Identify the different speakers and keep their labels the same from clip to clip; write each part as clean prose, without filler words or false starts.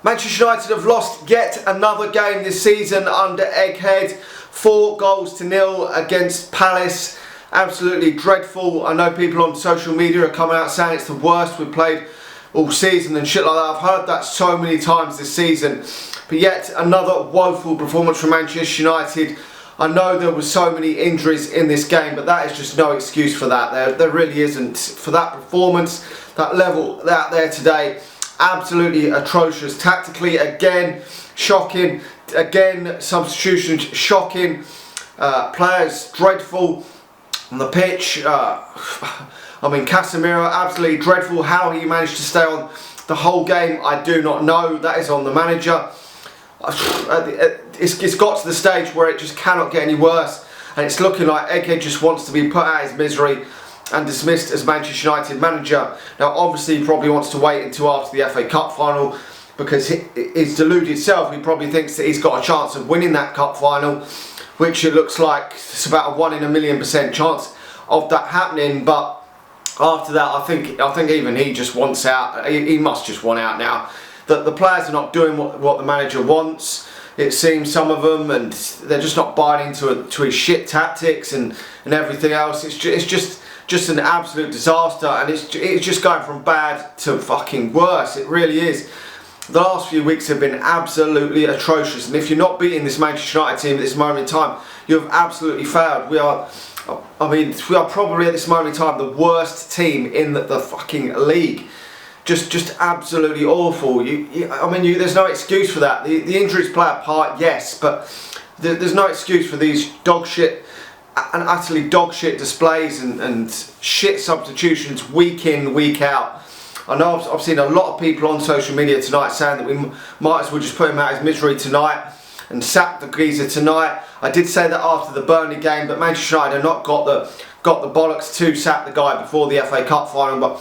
Speaker 1: Manchester United have lost yet another game this season under Egghead. 4 goals to 0 against Palace. Absolutely dreadful. I know people on social media are coming out saying it's the worst we've played all season and shit like that. I've heard that so many times this season. But yet another woeful performance from Manchester United. I know there were so many injuries in this game, but that is just no excuse for that. There really isn't. For that performance, that level out there today, absolutely atrocious. Tactically, again, shocking. Again, substitutions, shocking. Players, dreadful. On the pitch, I mean, Casemiro, absolutely dreadful. How he managed to stay on the whole game, I do not know. That is on the manager. It's got to the stage where it just cannot get any worse, and it's looking like Egghead just wants to be put out of his misery and dismissed as Manchester United manager. Now obviously he probably wants to wait until after the FA Cup final, because he's deluded self. He probably thinks that he's got a chance of winning that cup final, which it looks like it's about a 1 in a million% chance of that happening. But after that, I think even he just wants out. He must just want out now. That the players are not doing what the manager wants, it seems, some of them, and they're just not buying into his shit tactics and everything else. It's just an absolute disaster, and it's just going from bad to fucking worse. It really is. The last few weeks have been absolutely atrocious, and if you're not beating this Manchester United team at this moment in time, you have absolutely failed. We are probably at this moment in time the worst team in the fucking league. Just absolutely awful. There's no excuse for that. The injuries play a part, yes, but there's no excuse for these dog shit and utterly dog shit displays and shit substitutions week in, week out. I know I've seen a lot of people on social media tonight saying that we might as well just put him out of his misery tonight and sack the geezer tonight. I did say that after the Burnley game, but Manchester United have not got the bollocks to sack the guy before the FA Cup final. But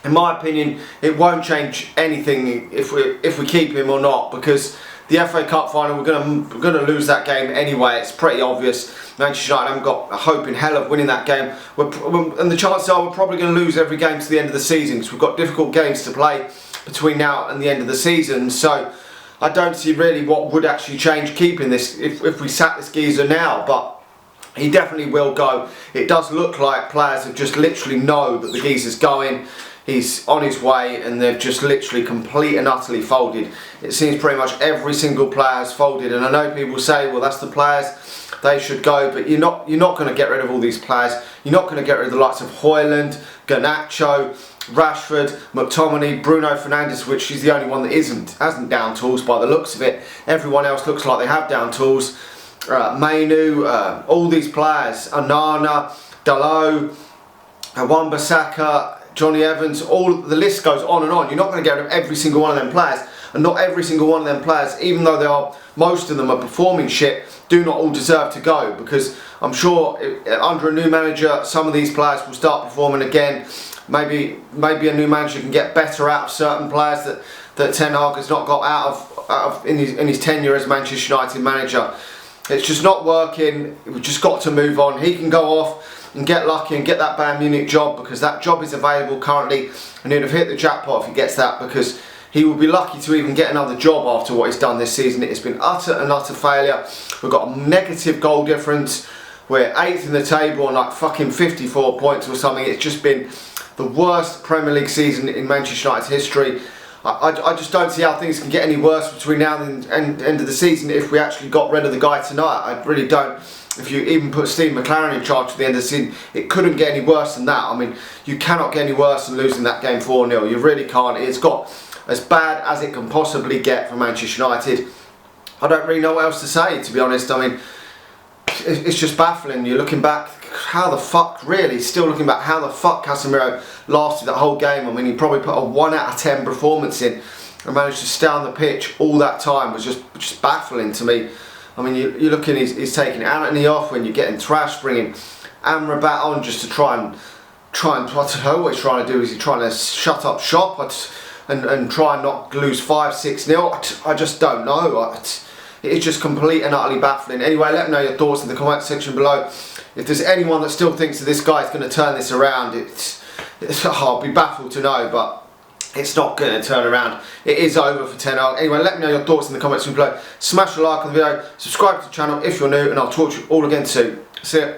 Speaker 1: in my opinion, it won't change anything if we keep him or not, because the FA Cup final, we're gonna lose that game anyway. It's pretty obvious. Manchester United haven't got a hope in hell of winning that game, and the chances are we're probably going to lose every game to the end of the season, because we've got difficult games to play between now and the end of the season. So I don't see really what would actually change keeping this if we sack this geezer now, but he definitely will go. It does look like players have just literally know that the geezer's going. He's on his way, and they've just literally complete and utterly folded. It seems pretty much every single player has folded, and I know people say, well, that's the players, they should go, but you're not going to get rid of all these players. You're not going to get rid of the likes of Højlund, Garnacho, Rashford, McTominay, Bruno Fernandes, which is the only one that hasn't down tools by the looks of it. Everyone else looks like they have down tools. Mainu, all these players, Onana, Dalot, Wan-Bissaka, Johnny Evans, all the list goes on and on. You're not going to get rid of every single one of them players, and not every single one of them players, even though most of them are performing shit, do not all deserve to go, because I'm sure under a new manager some of these players will start performing again. Maybe a new manager can get better out of certain players that Ten Hag has not got out of in his tenure as Manchester United manager. It's just not working. We've just got to move on. He can go off and get lucky and get that Bayern Munich job, because that job is available currently, and he'd have hit the jackpot if he gets that, because he will be lucky to even get another job after what he's done this season. It's been utter failure. We've got a negative goal difference. We're 8th in the table on like fucking 54 points or something. It's just been the worst Premier League season in Manchester United's history. I just don't see how things can get any worse between now and the end of the season if we actually got rid of the guy tonight. I really don't. If you even put Steve McLaren in charge at the end of the season, it couldn't get any worse than that. I mean, you cannot get any worse than losing that game 4-0. You really can't. It's got as bad as it can possibly get for Manchester United. I don't really know what else to say, to be honest. I mean, it's just baffling. You're looking back, how the fuck, really, still looking back, how the fuck Casemiro lasted that whole game. I mean, he probably put a 1 out of 10 performance in and managed to stay on the pitch all that time. Was just baffling to me. I mean, you're looking, he's taking Anthony off when you're getting thrashed, bringing Amrabat on just to try and I don't know what he's trying to do. Is he trying to shut up shop and try and not lose 5-6-0? I just don't know. It's just complete and utterly baffling. Anyway, let me know your thoughts in the comment section below. If there's anyone that still thinks that this guy's going to turn this around, I'll be baffled to know. But it's not going to turn around. It is over for Ten Hag. Anyway, let me know your thoughts in the comments below. Smash a like on the video, subscribe to the channel if you're new, and I'll talk to you all again soon. See ya.